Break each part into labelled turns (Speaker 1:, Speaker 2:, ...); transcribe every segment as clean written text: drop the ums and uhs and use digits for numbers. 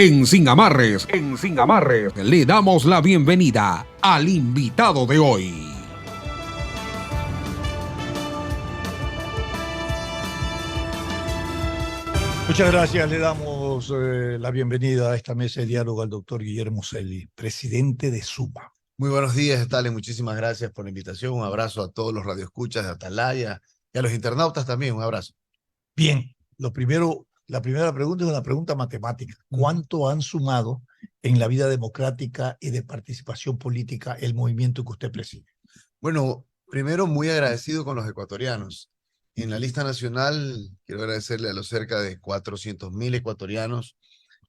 Speaker 1: Sin Amarres, le damos la bienvenida al invitado de hoy.
Speaker 2: Muchas gracias. Le damos la bienvenida a esta mesa de diálogo al doctor Guillermo Celli, presidente de SUMA.
Speaker 3: Muy buenos días, Stalin. Muchísimas gracias por la invitación. Un abrazo a todos los radioescuchas de Atalaya y a los internautas también. Un abrazo.
Speaker 2: Bien, la primera pregunta es una pregunta matemática. ¿Cuánto han sumado en la vida democrática y de participación política el movimiento que usted preside?
Speaker 3: Bueno, primero muy agradecido con los ecuatorianos. En la lista nacional quiero agradecerle a los cerca de 400.000 ecuatorianos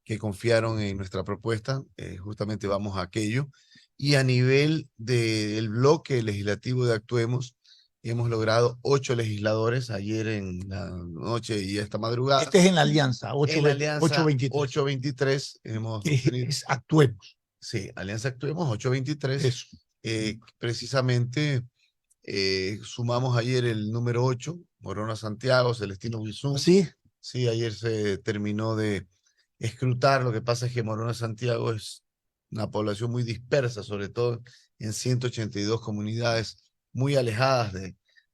Speaker 3: que confiaron en nuestra propuesta. Justamente vamos a aquello. Y a nivel del bloque legislativo de Actuemos, hemos logrado 8 legisladores ayer en la noche y esta madrugada.
Speaker 2: Este es en la alianza, 823.
Speaker 3: 823 hemos tenido.
Speaker 2: Es Actuemos.
Speaker 3: Sí, Alianza Actuemos, 823. Precisamente sumamos ayer el número 8, Morona Santiago, Celestino Guizún.
Speaker 2: ¿Sí?
Speaker 3: Sí, ayer se terminó de escrutar. Lo que pasa es que Morona Santiago es una población muy dispersa, sobre todo en 182 comunidades muy alejadas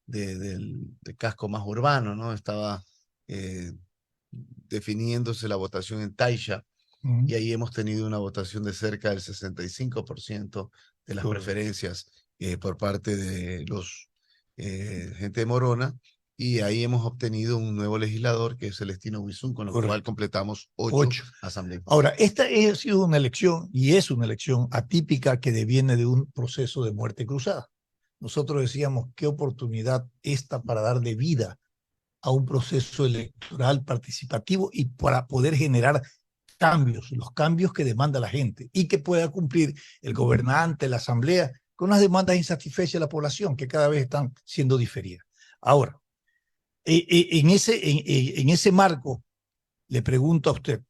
Speaker 3: del casco más urbano, ¿no? Estaba definiéndose la votación en Taisha, y ahí hemos tenido una votación de cerca del 65% de las preferencias por parte de los gente de Morona, y ahí hemos obtenido un nuevo legislador que es Celestino Guizún, con lo cual completamos 8 asambleas.
Speaker 2: Ahora, esta ha sido una elección, y es una elección atípica que deviene de un proceso de muerte cruzada. Nosotros decíamos, qué oportunidad esta para darle vida a un proceso electoral participativo y para poder generar cambios, los cambios que demanda la gente y que pueda cumplir el gobernante, la asamblea, con las demandas insatisfechas de la población que cada vez están siendo diferidas. Ahora, en ese marco, le pregunto a usted,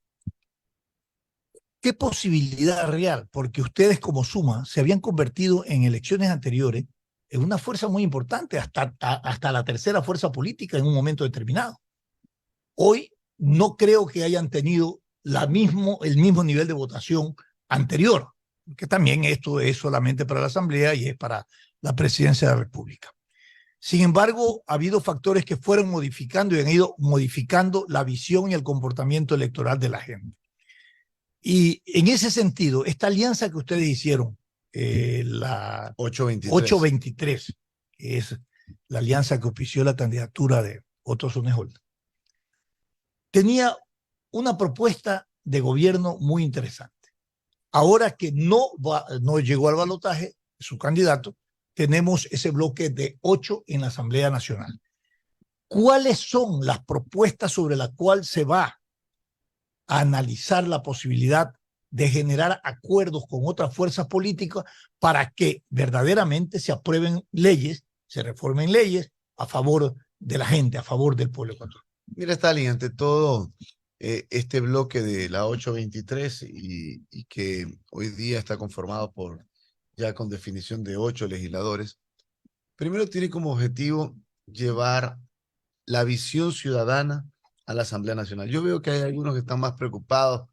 Speaker 2: ¿qué posibilidad real? Porque ustedes como SUMA se habían convertido en elecciones anteriores en una fuerza muy importante, hasta la tercera fuerza política en un momento determinado. Hoy no creo que hayan tenido el mismo nivel de votación anterior, porque también esto es solamente para la Asamblea y es para la Presidencia de la República. Sin embargo, ha habido factores que fueron modificando y han ido modificando la visión y el comportamiento electoral de la gente. Y en ese sentido, esta alianza que ustedes hicieron, la 823, que es la alianza que auspició la candidatura de Otto Sonneholder, tenía una propuesta de gobierno muy interesante. Ahora que no llegó al balotaje su candidato, tenemos ese bloque de 8 en la Asamblea Nacional. ¿Cuáles son las propuestas sobre las cuales se va a analizar la posibilidad de generar acuerdos con otras fuerzas políticas para que verdaderamente se aprueben leyes, se reformen leyes a favor de la gente, a favor del pueblo ecuatoriano?
Speaker 3: Mira, Stalin, ante todo, este bloque de la 823 y que hoy día está conformado ya con definición de 8 legisladores, primero tiene como objetivo llevar la visión ciudadana a la Asamblea Nacional. Yo veo que hay algunos que están más preocupados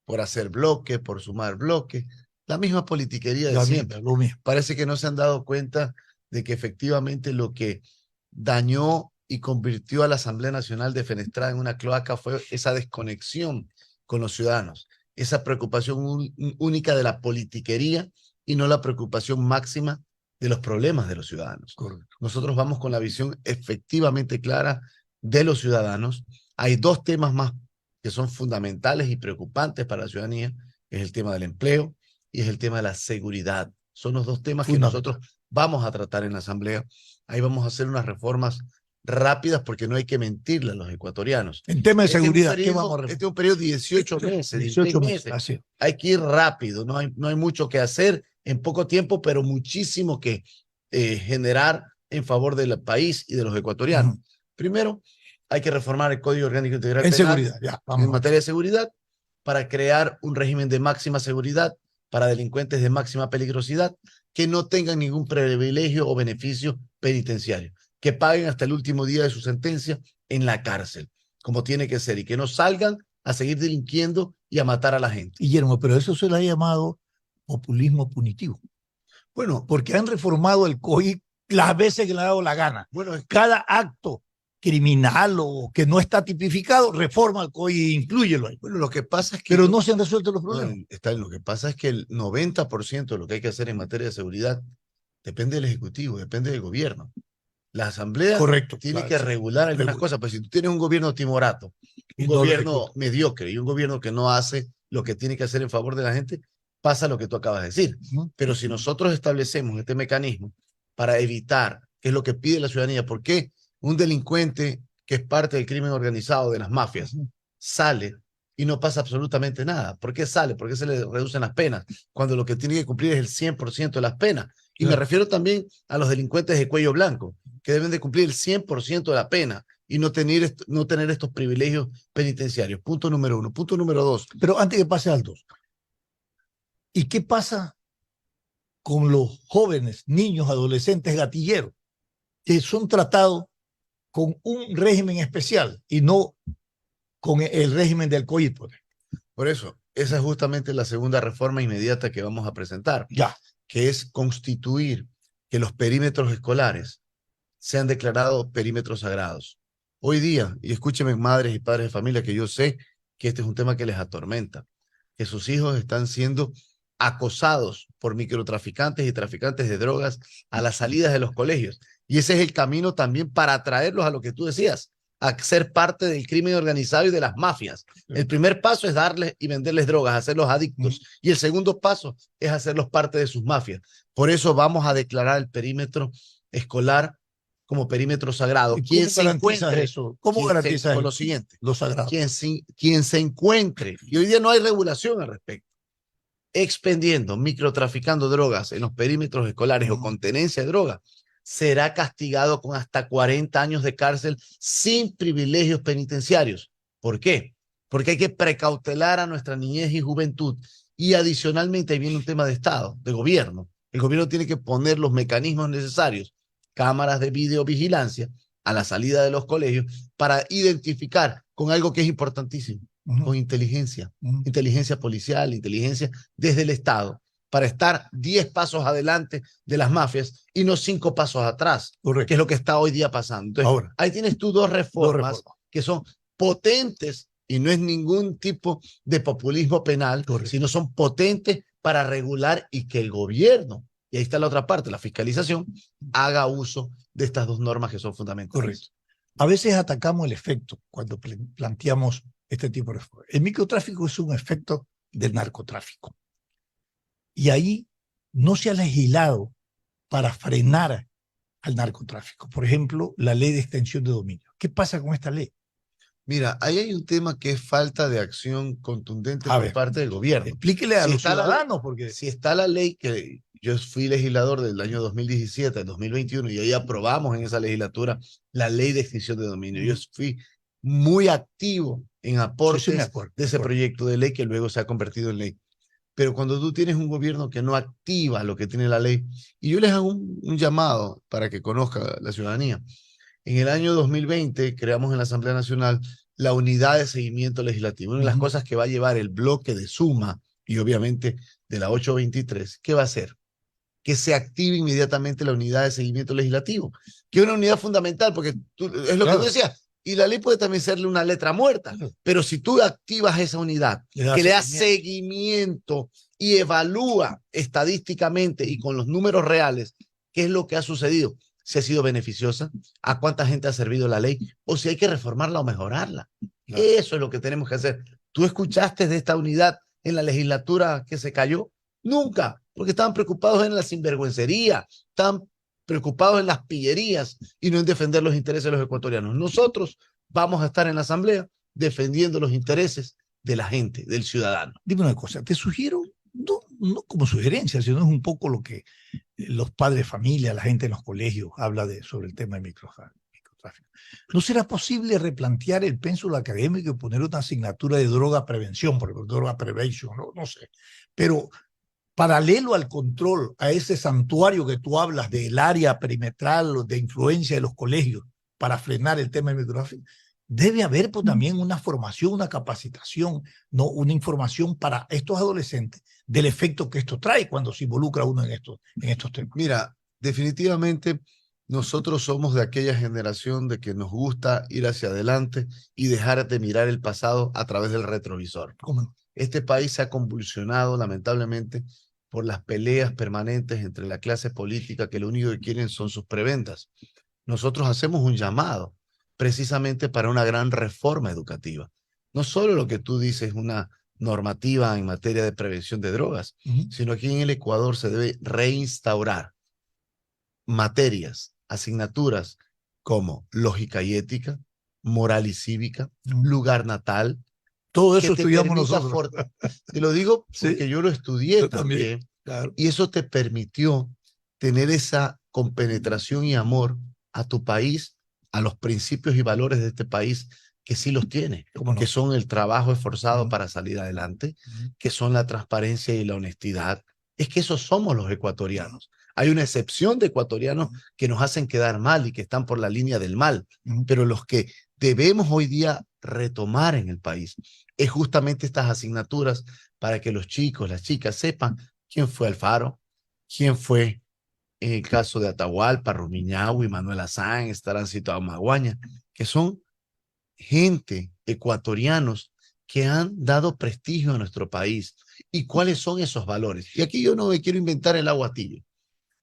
Speaker 3: por hacer bloques, por sumar bloques, la misma politiquería de siempre. Parece que no se han dado cuenta de que efectivamente lo que dañó y convirtió a la Asamblea Nacional defenestrada en una cloaca fue esa desconexión con los ciudadanos, esa preocupación única de la politiquería y no la preocupación máxima de los problemas de los ciudadanos. Correcto. Nosotros vamos con la visión efectivamente clara de los ciudadanos. Hay 2 temas más que son fundamentales y preocupantes para la ciudadanía, es el tema del empleo y es el tema de la seguridad. Son los 2 temas que nosotros vamos a tratar en la Asamblea. Ahí vamos a hacer unas reformas rápidas porque no hay que mentirle a los ecuatorianos.
Speaker 2: En tema de seguridad,
Speaker 3: ¿qué vamos a reformar? Este es un periodo de 18 meses.
Speaker 2: 18 meses. Así.
Speaker 3: Hay que ir rápido, no hay mucho que hacer en poco tiempo, pero muchísimo que generar en favor del país y de los ecuatorianos. Primero, hay que reformar el Código Orgánico Integral Penal
Speaker 2: seguridad,
Speaker 3: en materia de seguridad para crear un régimen de máxima seguridad para delincuentes de máxima peligrosidad que no tengan ningún privilegio o beneficio penitenciario, que paguen hasta el último día de su sentencia en la cárcel, como tiene que ser, y que no salgan a seguir delinquiendo y a matar a la gente.
Speaker 2: Guillermo, pero eso se le ha llamado populismo punitivo,
Speaker 3: Bueno,
Speaker 2: porque han reformado el COI las veces que le ha dado la gana.
Speaker 3: bueno,
Speaker 2: Cada acto criminal o que no está tipificado, reforma el COI e inclúyelo ahí.
Speaker 3: bueno, lo que pasa es que...
Speaker 2: Pero no se han resuelto los
Speaker 3: no,
Speaker 2: problemas.
Speaker 3: lo que pasa es que el 90% de lo que hay que hacer en materia de seguridad depende del Ejecutivo, depende del gobierno. La Asamblea
Speaker 2: Correcto,
Speaker 3: tiene
Speaker 2: claro,
Speaker 3: que
Speaker 2: sí.
Speaker 3: regular algunas cosas, pues si tú tienes un gobierno timorato,
Speaker 2: Y
Speaker 3: un
Speaker 2: no lo
Speaker 3: gobierno
Speaker 2: ejecuta.
Speaker 3: mediocre y un gobierno que no hace lo que tiene que hacer en favor de la gente, pasa lo que tú acabas de decir. Pero si nosotros establecemos este mecanismo para evitar, que es lo que pide la ciudadanía, ¿por qué un delincuente que es parte del crimen organizado, de las mafias, sale y no pasa absolutamente nada? ¿Por qué sale? ¿Por qué se le reducen las penas? Cuando lo que tiene que cumplir es el 100% de las penas. Y me refiero también a los delincuentes de cuello blanco, que deben de cumplir el 100% de la pena y no tener estos privilegios penitenciarios. Punto número 1. Punto número 2.
Speaker 2: Pero antes que pase al 2, ¿y qué pasa con los jóvenes, niños, adolescentes gatilleros, que son tratados con un régimen especial y no con el régimen del COI?
Speaker 3: Por eso, esa es justamente la segunda reforma inmediata que vamos a presentar,
Speaker 2: Ya.
Speaker 3: que es constituir que los perímetros escolares sean declarados perímetros sagrados. Hoy día, y escúcheme madres y padres de familia, que yo sé que este es un tema que les atormenta, que sus hijos están siendo acosados por microtraficantes y traficantes de drogas a las salidas de los colegios. Y ese es el camino también para atraerlos a lo que tú decías, a ser parte del crimen organizado y de las mafias. El primer paso es darles y venderles drogas, hacerlos adictos. Y el segundo paso es hacerlos parte de sus mafias. Por eso vamos a declarar el perímetro escolar como perímetro sagrado.
Speaker 2: ¿Quién se encuentre eso? ¿Cómo garantiza
Speaker 3: con lo siguiente?
Speaker 2: Lo sagrado.
Speaker 3: Quien se encuentre, y hoy día no hay regulación al respecto, expendiendo, microtraficando drogas en los perímetros escolares o con tenencia de drogas, será castigado con hasta 40 años de cárcel sin privilegios penitenciarios. ¿Por qué? Porque hay que precautelar a nuestra niñez y juventud. Y adicionalmente ahí viene un tema de Estado, de gobierno. El gobierno tiene que poner los mecanismos necesarios, cámaras de videovigilancia a la salida de los colegios para identificar con algo que es importantísimo, con inteligencia, inteligencia policial, inteligencia desde el Estado, para estar 10 pasos adelante de las mafias y no 5 pasos atrás, que es lo que está hoy día pasando. Entonces,
Speaker 2: ahora,
Speaker 3: ahí tienes tú dos reformas que son potentes y no es ningún tipo de populismo penal, sino son potentes para regular y que el gobierno, y ahí está la otra parte, la fiscalización, haga uso de estas dos normas que son fundamentales.
Speaker 2: Correcto. A veces atacamos el efecto cuando planteamos este tipo de reformas. El microtráfico es un efecto del narcotráfico. Y ahí no se ha legislado para frenar al narcotráfico. Por ejemplo, la ley de extensión de dominio. ¿Qué pasa con esta ley?
Speaker 3: Mira, ahí hay un tema que es falta de acción contundente por parte del gobierno.
Speaker 2: Explíquele a los ciudadanos, porque
Speaker 3: si está la ley, que yo fui legislador del año 2017 al 2021 y ahí aprobamos en esa legislatura la ley de extinción de dominio. Yo fui muy activo en aportes de ese proyecto de ley que luego se ha convertido en ley. Pero cuando tú tienes un gobierno que no activa lo que tiene la ley, y yo les hago un llamado para que conozca la ciudadanía. En el año 2020 creamos en la Asamblea Nacional la unidad de seguimiento legislativo. Una de las cosas que va a llevar el bloque de suma y obviamente de la 823, ¿qué va a hacer? Que se active inmediatamente la unidad de seguimiento legislativo, que es una unidad fundamental, porque es lo que tú decías, y la ley puede también serle una letra muerta, pero si tú activas esa unidad, que le da seguimiento y evalúa estadísticamente y con los números reales qué es lo que ha sucedido, si ha sido beneficiosa, a cuánta gente ha servido la ley, o si hay que reformarla o mejorarla. Eso es lo que tenemos que hacer. ¿Tú escuchaste de esta unidad en la legislatura que se cayó? Nunca, porque estaban preocupados en la sinvergüencería, estaban preocupados en las pillerías y no en defender los intereses de los ecuatorianos. Nosotros vamos a estar en la Asamblea defendiendo los intereses de la gente, del ciudadano.
Speaker 2: Dime una cosa, te sugiero, no como sugerencia, sino es un poco lo que los padres de familia, la gente en los colegios habla sobre el tema de microtráfico. ¿No será posible replantear el pénsulo académico y poner una asignatura de droga prevención, por ejemplo, droga prevention, no sé, pero paralelo al control, a ese santuario que tú hablas del área perimetral, de influencia de los colegios para frenar el tema del microtráfico, debe haber pues, también una formación, una capacitación, no una información para estos adolescentes del efecto que esto trae cuando se involucra uno en estos temas.
Speaker 3: Mira, definitivamente nosotros somos de aquella generación de que nos gusta ir hacia adelante y dejar de mirar el pasado a través del retrovisor.
Speaker 2: ¿Cómo no?
Speaker 3: Este país se ha convulsionado lamentablemente por las peleas permanentes entre la clase política que lo único que quieren son sus prebendas. Nosotros hacemos un llamado precisamente para una gran reforma educativa. No solo lo que tú dices, una normativa en materia de prevención de drogas, sino aquí en el Ecuador se debe reinstaurar materias, asignaturas como lógica y ética, moral y cívica, lugar natal.
Speaker 2: Todo eso estudiamos nosotros.
Speaker 3: Te lo digo porque
Speaker 2: Sí,
Speaker 3: yo lo estudié
Speaker 2: yo
Speaker 3: también.
Speaker 2: Claro.
Speaker 3: Y eso te permitió tener esa compenetración y amor a tu país, a los principios y valores de este país que sí los tiene,
Speaker 2: ¿Cómo no?
Speaker 3: que son el trabajo esforzado para salir adelante, que son la transparencia y la honestidad. Es que esos somos los ecuatorianos. Hay una excepción de ecuatorianos que nos hacen quedar mal y que están por la línea del mal, pero los que debemos hoy día retomar en el país es justamente estas asignaturas para que los chicos, las chicas sepan quién fue Alfaro, quién fue en el caso de Atahualpa, Rumiñahui, Manuel Sáenz, Tarancito Amaguaña, que son gente, ecuatorianos, que han dado prestigio a nuestro país. ¿Y cuáles son esos valores? Y aquí yo no me quiero inventar el agua tibia.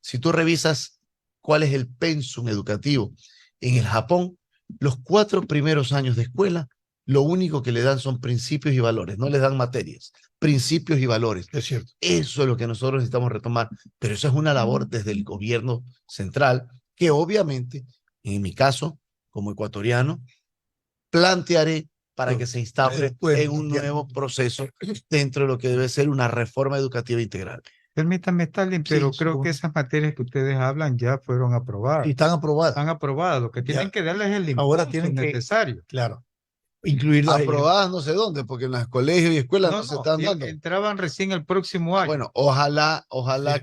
Speaker 3: Si tú revisas cuál es el pensum educativo en el Japón, los 4 primeros años de escuela, lo único que le dan son principios y valores, no les dan materias, principios y valores.
Speaker 2: Es cierto.
Speaker 3: Eso es lo que nosotros necesitamos retomar, pero eso es una labor desde el gobierno central, que obviamente, en mi caso, como ecuatoriano, plantearé para que se instaure en un nuevo proceso dentro de lo que debe ser una reforma educativa integral.
Speaker 4: Permítame, Stalin, pero creo que esas materias que ustedes hablan ya fueron aprobadas.
Speaker 2: Y están aprobadas.
Speaker 4: Están aprobadas. Lo que tienen que darles es el impulso
Speaker 2: ahora tienen
Speaker 4: necesario.
Speaker 2: Claro. Incluirlas.
Speaker 3: Aprobadas no sé dónde, porque en los colegios y escuelas no se están dando.
Speaker 4: Entraban recién el próximo año.
Speaker 3: Bueno, ojalá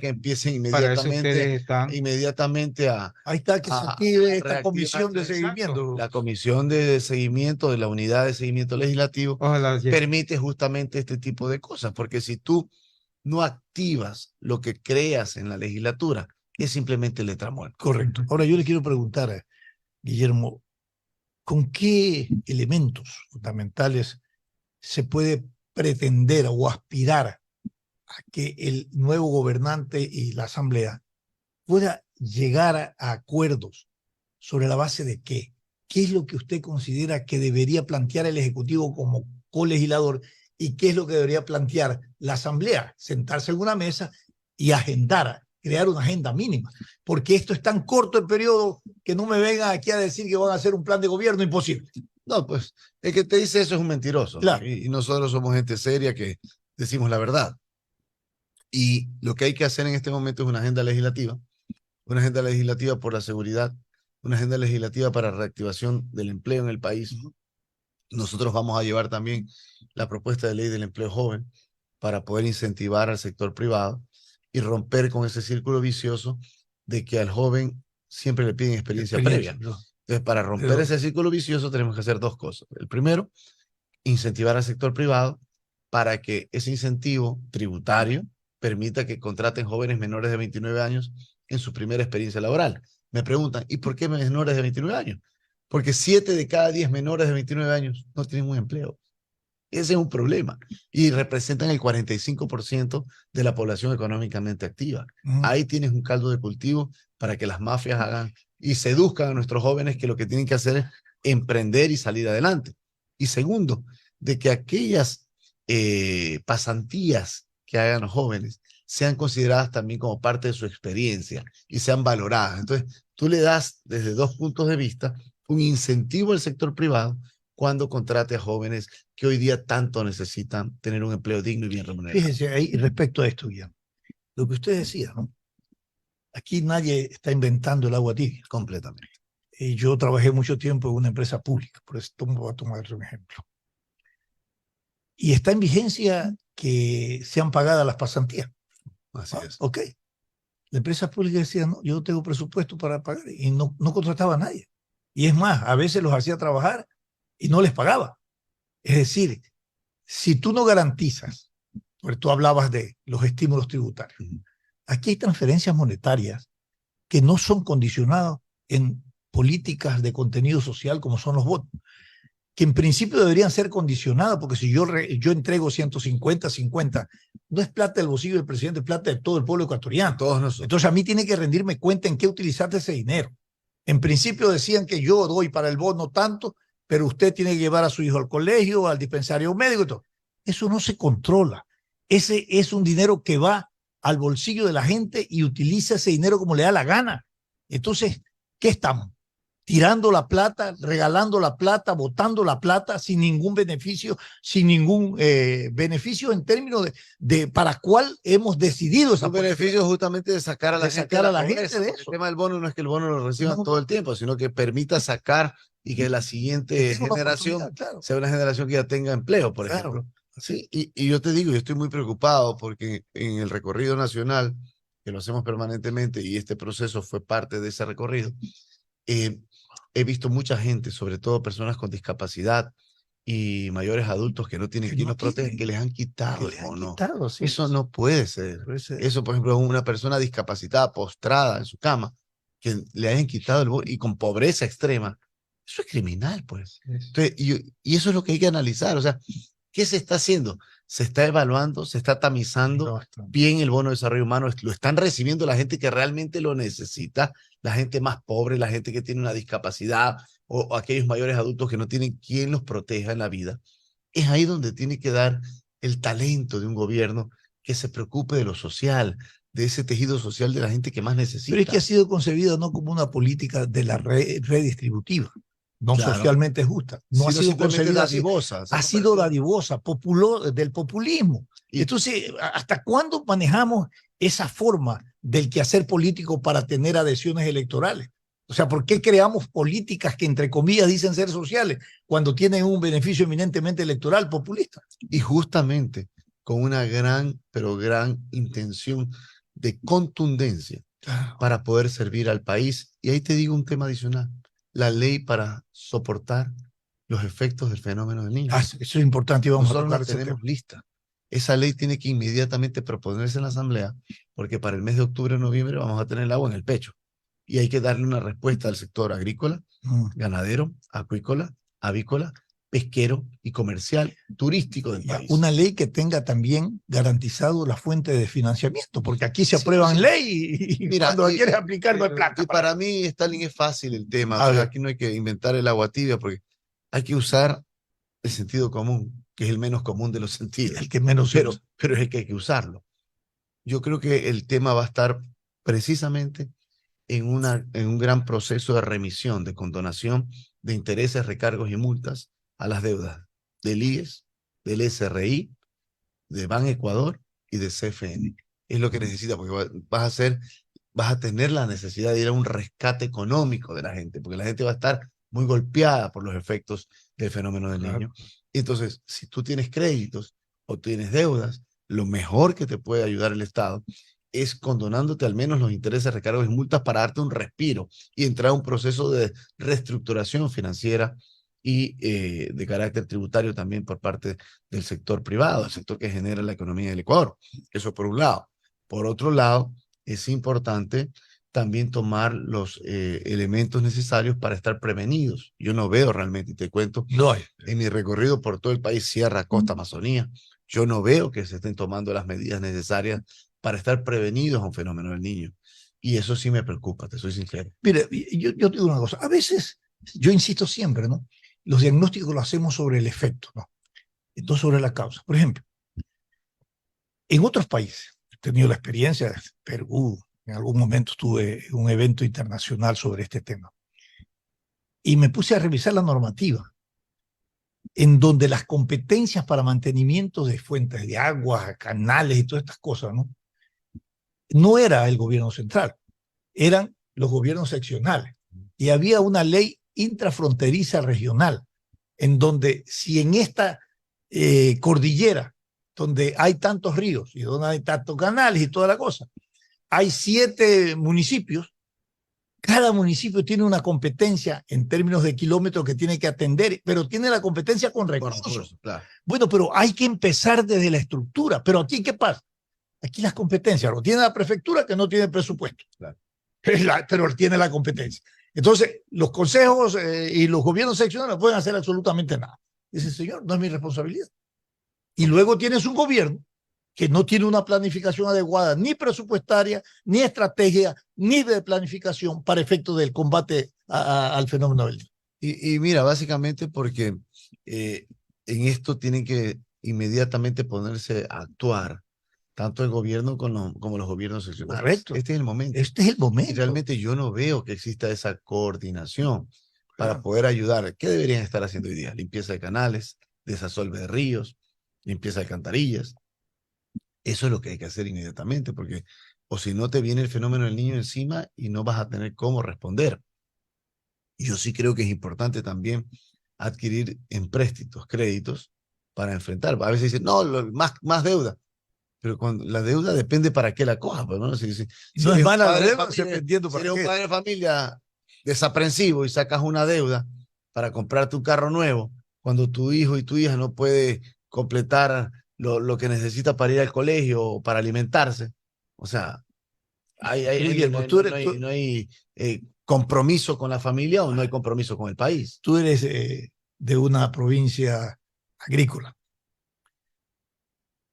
Speaker 3: que empiecen inmediatamente a...
Speaker 2: Ahí está, que se active esta comisión de seguimiento.
Speaker 3: La comisión de seguimiento de la unidad de seguimiento legislativo permite justamente este tipo de cosas, porque si tú no activas lo que creas en la legislatura, es simplemente letra muerta.
Speaker 2: Correcto. Ahora yo le quiero preguntar, Guillermo, ¿con qué elementos fundamentales se puede pretender o aspirar a que el nuevo gobernante y la asamblea pueda llegar a acuerdos sobre la base de qué? ¿Qué es lo que usted considera que debería plantear el Ejecutivo como colegislador y qué es lo que debería plantear la asamblea? Sentarse en una mesa y agendar, crear una agenda mínima, porque esto es tan corto el periodo que no me vengan aquí a decir que van a hacer un plan de gobierno, imposible.
Speaker 3: No, pues el que te dice eso es un mentiroso.
Speaker 2: Claro.
Speaker 3: Y nosotros somos gente seria que decimos la verdad. Y lo que hay que hacer en este momento es una agenda legislativa por la seguridad, una agenda legislativa para reactivación del empleo en el país. Nosotros vamos a llevar también la propuesta de ley del empleo joven para poder incentivar al sector privado y romper con ese círculo vicioso de que al joven siempre le piden experiencia previa. Entonces, para romper ese círculo vicioso tenemos que hacer 2 cosas. El primero, incentivar al sector privado para que ese incentivo tributario permita que contraten jóvenes menores de 29 años en su primera experiencia laboral. Me preguntan, ¿y por qué menores de 29 años? Porque 7 de cada 10 menores de 29 años no tienen un empleo. Ese es un problema. Y representan el 45% de la población económicamente activa. Ahí tienes un caldo de cultivo para que las mafias hagan y seduzcan a nuestros jóvenes que lo que tienen que hacer es emprender y salir adelante. Y segundo, de que aquellas pasantías que hagan los jóvenes sean consideradas también como parte de su experiencia y sean valoradas. Entonces, tú le das desde 2 puntos de vista un incentivo al sector privado cuando contrate a jóvenes que hoy día tanto necesitan tener un empleo digno y bien remunerado.
Speaker 2: Fíjense ahí respecto a esto, Guillermo. Lo que usted decía, ¿no? Aquí nadie está inventando el agua tibia.
Speaker 3: Completamente.
Speaker 2: Yo trabajé mucho tiempo en una empresa pública, por eso voy a tomar un ejemplo. Y está en vigencia que sean pagadas las pasantías.
Speaker 3: Así es.
Speaker 2: Ok. La empresa pública decía, no, yo no tengo presupuesto para pagar y no contrataba a nadie. Y es más, a veces los hacía trabajar y no les pagaba. Es decir, si tú no garantizas, porque tú hablabas de los estímulos tributarios, aquí hay transferencias monetarias que no son condicionadas en políticas de contenido social como son los votos, que en principio deberían ser condicionadas, porque si yo entrego 150, 50, no es plata del bolsillo del presidente, es plata de todo el pueblo ecuatoriano.
Speaker 3: Todos nosotros.
Speaker 2: Entonces a mí tiene que rendirme cuenta en qué utilizaste ese dinero. En principio decían que yo doy para el bono tanto, pero usted tiene que llevar a su hijo al colegio, al dispensario médico y todo. Eso no se controla. Ese es un dinero que va al bolsillo de la gente y utiliza ese dinero como le da la gana. Entonces, ¿qué estamos? Tirando la plata, regalando la plata, botando la plata sin ningún beneficio, beneficio en términos de para cuál hemos decidido esa
Speaker 3: Un beneficio justamente de sacar a la gente de la pobreza.
Speaker 2: de eso.
Speaker 3: El tema del bono no es que el bono lo reciban todo el tiempo, sino que permita sacar y que la siguiente generación sea una generación que ya tenga empleo, por ejemplo. Sí, y yo te digo, yo estoy muy preocupado porque en el recorrido nacional, que lo hacemos permanentemente y este proceso fue parte de ese recorrido, he visto mucha gente, sobre todo personas con discapacidad y mayores adultos que no tienen quien los proteja, que les han quitado el bono. Eso no puede ser. Eso, por ejemplo, una persona discapacitada, postrada en su cama, que le hayan quitado el bono y con pobreza extrema, eso es criminal, pues. Entonces, y eso es lo que hay que analizar. O sea, ¿qué se está haciendo? Se está evaluando, se está tamizando bien el bono de desarrollo humano, lo están recibiendo la gente que realmente lo necesita, la gente más pobre, la gente que tiene una discapacidad o aquellos mayores adultos que no tienen quien los proteja en la vida. Es ahí donde tiene que dar el talento de un gobierno que se preocupe de lo social, de ese tejido social de la gente que más necesita.
Speaker 2: Pero es que ha sido concebida no como una política de la redistributiva, no socialmente justa. No ha sido concebida
Speaker 3: dadivosa.
Speaker 2: Ha sido dadivosa, del populismo. Entonces, ¿hasta cuándo manejamos esa forma del quehacer político para tener adhesiones electorales? O sea, ¿por qué creamos políticas que entre comillas dicen ser sociales cuando tienen un beneficio eminentemente electoral populista?
Speaker 3: Y justamente con una gran, pero gran intención de contundencia para poder servir al país. Y ahí te digo un tema adicional. La ley para soportar los efectos del fenómeno del niño.
Speaker 2: Eso es importante y vamos a tocar
Speaker 3: la tenemos lista. Esa ley tiene que inmediatamente proponerse en la Asamblea porque para el mes de octubre o noviembre vamos a tener el agua en el pecho. Y hay que darle una respuesta al sector agrícola, ganadero, acuícola, avícola, pesquero y comercial, turístico del país.
Speaker 2: Una ley que tenga también garantizado la fuente de financiamiento, porque aquí se aprueban ley y
Speaker 3: mira,
Speaker 2: cuando la quieres aplicar no hay plata.
Speaker 3: Y para mí, Stalin, es fácil el tema. O sea, aquí no hay que inventar el agua tibia porque hay que usar el sentido común, que es el menos común de los sentidos.
Speaker 2: El que menos
Speaker 3: pero es el que hay que usarlo. Yo creo que el tema va a estar precisamente en un gran proceso de remisión, de condonación de intereses, recargos y multas a las deudas del IES, del SRI, de Ban Ecuador y de CFN. Es lo que necesita, porque vas a tener la necesidad de ir a un rescate económico de la gente, porque la gente va a estar muy golpeada por los efectos del fenómeno del niño. Entonces, si tú tienes créditos o tienes deudas, lo mejor que te puede ayudar el Estado es condonándote al menos los intereses, recargos y multas para darte un respiro y entrar a un proceso de reestructuración financiera y de carácter tributario también por parte del sector privado, el sector que genera la economía del Ecuador. Eso por un lado. Por otro lado, es importante también tomar los elementos necesarios para estar prevenidos. Yo no veo realmente, y te cuento, en mi recorrido por todo el país, Sierra, Costa, Amazonía, yo no veo que se estén tomando las medidas necesarias para estar prevenidos a un fenómeno del niño. Y eso sí me preocupa, te soy sincero.
Speaker 2: Mire, yo te digo una cosa, a veces, yo insisto siempre, ¿no? Los diagnósticos los hacemos sobre el efecto, ¿no? Entonces sobre la causa. Por ejemplo, en otros países, he tenido la experiencia de Perú, en algún momento tuve un evento internacional sobre este tema, y me puse a revisar la normativa, en donde las competencias para mantenimiento de fuentes de agua, canales y todas estas cosas, ¿no? No era el gobierno central, eran los gobiernos seccionales. Y había una ley intrafronteriza regional, en donde si en esta cordillera, donde hay tantos ríos y donde hay tantos canales y toda la cosa, hay 7 municipios, Cada municipio tiene una competencia en términos de kilómetros que tiene que atender, pero tiene la competencia con recursos.
Speaker 3: Claro.
Speaker 2: Bueno, pero hay que empezar desde la estructura. Pero aquí, ¿qué pasa? Aquí las competencias lo tiene la prefectura, que no tiene presupuesto.
Speaker 3: Claro.
Speaker 2: Pero tiene la competencia. Entonces, los consejos y los gobiernos seccionales no pueden hacer absolutamente nada. Dice, señor, no es mi responsabilidad. Y luego tienes un gobierno que no tiene una planificación adecuada, ni presupuestaria, ni estrategia, ni de planificación para efectos del combate al fenómeno del niño.
Speaker 3: Y mira, básicamente porque en esto tienen que inmediatamente ponerse a actuar, tanto el gobierno como los gobiernos seccionales.
Speaker 2: Correcto.
Speaker 3: Este es el momento.
Speaker 2: Este es el momento.
Speaker 3: Y realmente yo no veo que exista esa coordinación para
Speaker 2: Claro.
Speaker 3: poder ayudar. ¿Qué deberían estar haciendo hoy día? Limpieza de canales, desasolve de ríos, limpieza de alcantarillas. Eso es lo que hay que hacer inmediatamente, porque o si no te viene el fenómeno del niño encima y no vas a tener cómo responder. Y yo sí creo que es importante también adquirir empréstitos, créditos, para enfrentar. A veces dicen, no, más deuda. Pero cuando la deuda depende para qué la cojas, pues, ¿no? Si
Speaker 2: no es mala la
Speaker 3: deuda,
Speaker 2: deuda, dependiendo
Speaker 3: si
Speaker 2: para
Speaker 3: eres un
Speaker 2: qué.
Speaker 3: padre de familia desaprensivo y sacas una deuda para comprarte un carro nuevo, cuando tu hijo y tu hija no puede completar lo que necesita para ir al colegio o para alimentarse, o sea,
Speaker 2: Guillermo,
Speaker 3: no hay compromiso con la familia o no hay compromiso con el país.
Speaker 2: Tú eres de una provincia agrícola.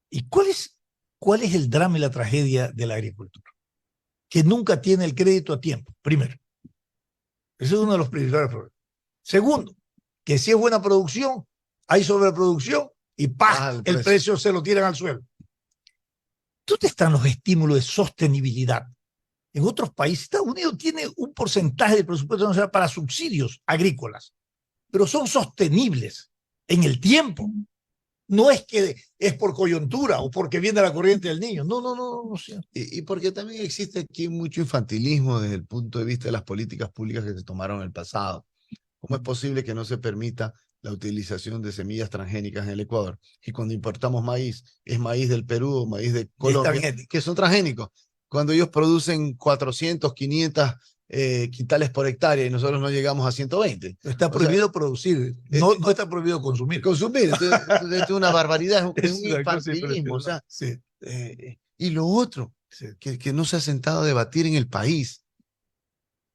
Speaker 2: ¿Y cuál es el drama y la tragedia de la agricultura? Que nunca tiene el crédito a tiempo, primero. Ese es uno de los principales problemas. Segundo, que si es buena producción, hay sobreproducción y ¡pah! El precio se lo tiran al suelo. ¿Dónde están los estímulos de sostenibilidad? En otros países, Estados Unidos tiene un porcentaje del presupuesto nacional para subsidios agrícolas, pero son sostenibles en el tiempo. No es que es por coyuntura o porque viene la corriente del niño. No.
Speaker 3: Y porque también existe aquí mucho infantilismo desde el punto de vista de las políticas públicas que se tomaron en el pasado. ¿Cómo es posible que no se permita la utilización de semillas transgénicas en el Ecuador? Y cuando importamos maíz, es maíz del Perú o maíz de Colombia, que son transgénicos. Cuando ellos producen 400, 500 quintales por hectárea y nosotros no llegamos a 120.
Speaker 2: Está prohibido producir, no está prohibido consumir.
Speaker 3: Consumir, entonces es una barbaridad, es un infantilismo. O sea,
Speaker 2: sí.
Speaker 3: Y lo otro,
Speaker 2: sí.
Speaker 3: que no se ha sentado a debatir en el país,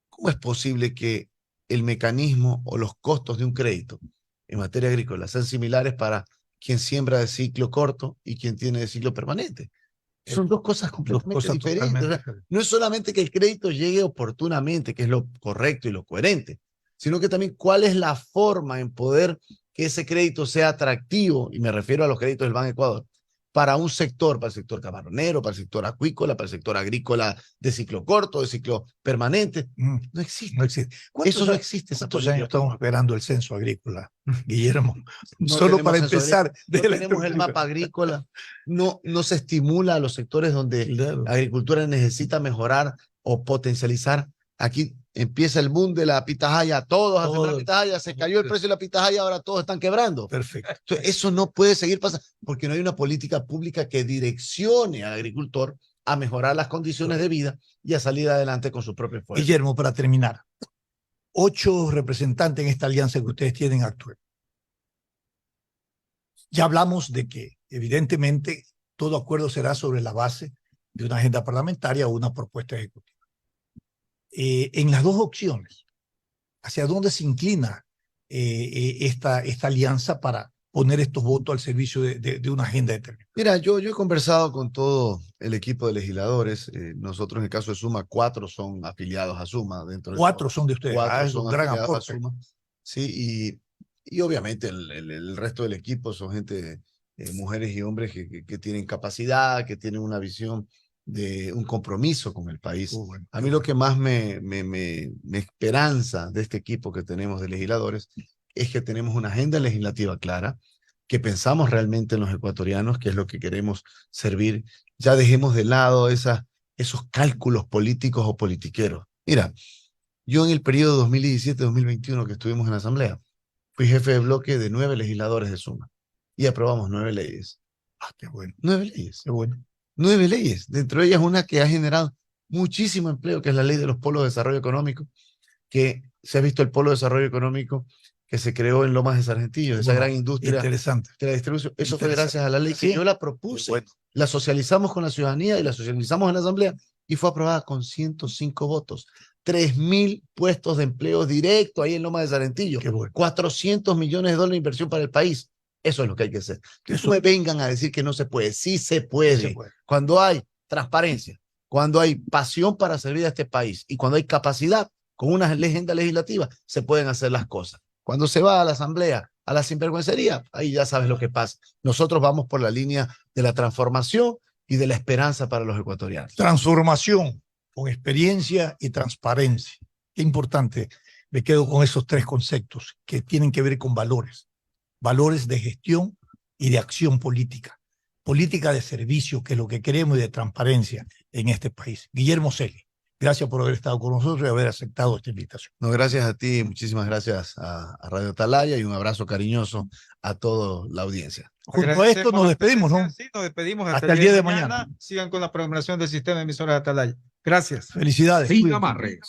Speaker 3: ¿cómo es posible que el mecanismo o los costos de un crédito en materia agrícola sean similares para quien siembra de ciclo corto y quien tiene de ciclo permanente? Son dos cosas completamente diferentes. O sea, no es solamente que el crédito llegue oportunamente, que es lo correcto y lo coherente, sino que también cuál es la forma en poder que ese crédito sea atractivo, y me refiero a los créditos del Banco Ecuador, para un sector, para el sector camaronero, para el sector acuícola, para el sector agrícola de ciclo corto, de ciclo permanente. No existe.
Speaker 2: No existe.
Speaker 3: Eso no existe.
Speaker 2: ¿Cuántos años estamos esperando el censo agrícola, Guillermo? Solo para empezar.
Speaker 3: No tenemos el mapa agrícola, no se estimula a los sectores donde la agricultura necesita mejorar o potencializar. Aquí empieza el boom de la pitahaya, todos a sembrar pitahaya, se cayó el precio de la pitahaya, ahora todos están quebrando.
Speaker 2: Perfecto.
Speaker 3: Entonces, eso no puede seguir pasando, porque no hay una política pública que direccione al agricultor a mejorar las condiciones de vida y a salir adelante con su propio esfuerzo.
Speaker 2: Guillermo, para terminar, 8 representantes en esta alianza que ustedes tienen actual. Ya hablamos de que, evidentemente, todo acuerdo será sobre la base de una agenda parlamentaria o una propuesta ejecutiva. En las dos opciones, ¿hacia dónde se inclina esta alianza para poner estos votos al servicio de una agenda determinada?
Speaker 3: Mira, yo he conversado con todo el equipo de legisladores. Nosotros, en el caso de Suma, 4 son afiliados a Suma.
Speaker 2: 4 son de ustedes.
Speaker 3: 4 son
Speaker 2: un gran
Speaker 3: afiliados
Speaker 2: aporte.
Speaker 3: a Suma. Sí, y obviamente el resto del equipo son gente, mujeres y hombres que tienen capacidad, que tienen una visión de un compromiso con el país.
Speaker 2: Bueno,
Speaker 3: a mí lo que más me esperanza de este equipo que tenemos de legisladores es que tenemos una agenda legislativa clara, que pensamos realmente en los ecuatorianos, que es lo que queremos servir. Ya dejemos de lado esos cálculos políticos o politiqueros. Mira, yo en el periodo 2017-2021 que estuvimos en la Asamblea, fui jefe de bloque de 9 legisladores de Suma y aprobamos 9 leyes.
Speaker 2: Qué bueno.
Speaker 3: 9 leyes.
Speaker 2: Qué bueno.
Speaker 3: 9 leyes, dentro de ellas una que ha generado muchísimo empleo, que es la ley de los polos de desarrollo económico, que se ha visto el polo de desarrollo económico que se creó en Lomas de Sargentillo, esa gran industria
Speaker 2: interesante
Speaker 3: de la distribución. Eso fue gracias a la ley que yo la propuse, la socializamos con la ciudadanía y la socializamos en la asamblea y fue aprobada con 105 votos. 3.000 puestos de empleo directo ahí en Lomas de Sargentillo. 400 millones de dólares de inversión para el país. Eso es lo que hay que hacer. Que no me vengan a decir que no se puede. Sí se puede. Sí se puede. Cuando hay transparencia, cuando hay pasión para servir a este país y cuando hay capacidad, con una agenda legislativa, se pueden hacer las cosas. Cuando se va a la asamblea, a la sinvergüencería, ahí ya sabes lo que pasa. Nosotros vamos por la línea de la transformación y de la esperanza para los ecuatorianos.
Speaker 2: Transformación con experiencia y transparencia. Qué importante. Me quedo con esos tres conceptos que tienen que ver con valores. Valores de gestión y de acción política. Política de servicio, que es lo que queremos, y de transparencia en este país. Guillermo Celi, gracias por haber estado con nosotros y haber aceptado esta invitación.
Speaker 3: No, gracias a ti, muchísimas gracias a Radio Atalaya y un abrazo cariñoso a toda la audiencia.
Speaker 2: Junto a esto nos despedimos, ¿no?
Speaker 4: Sí, nos despedimos
Speaker 2: hasta el día de mañana.
Speaker 4: Sigan con la programación del sistema de emisoras de Atalaya. Gracias.
Speaker 2: Felicidades.
Speaker 1: Sin amarres.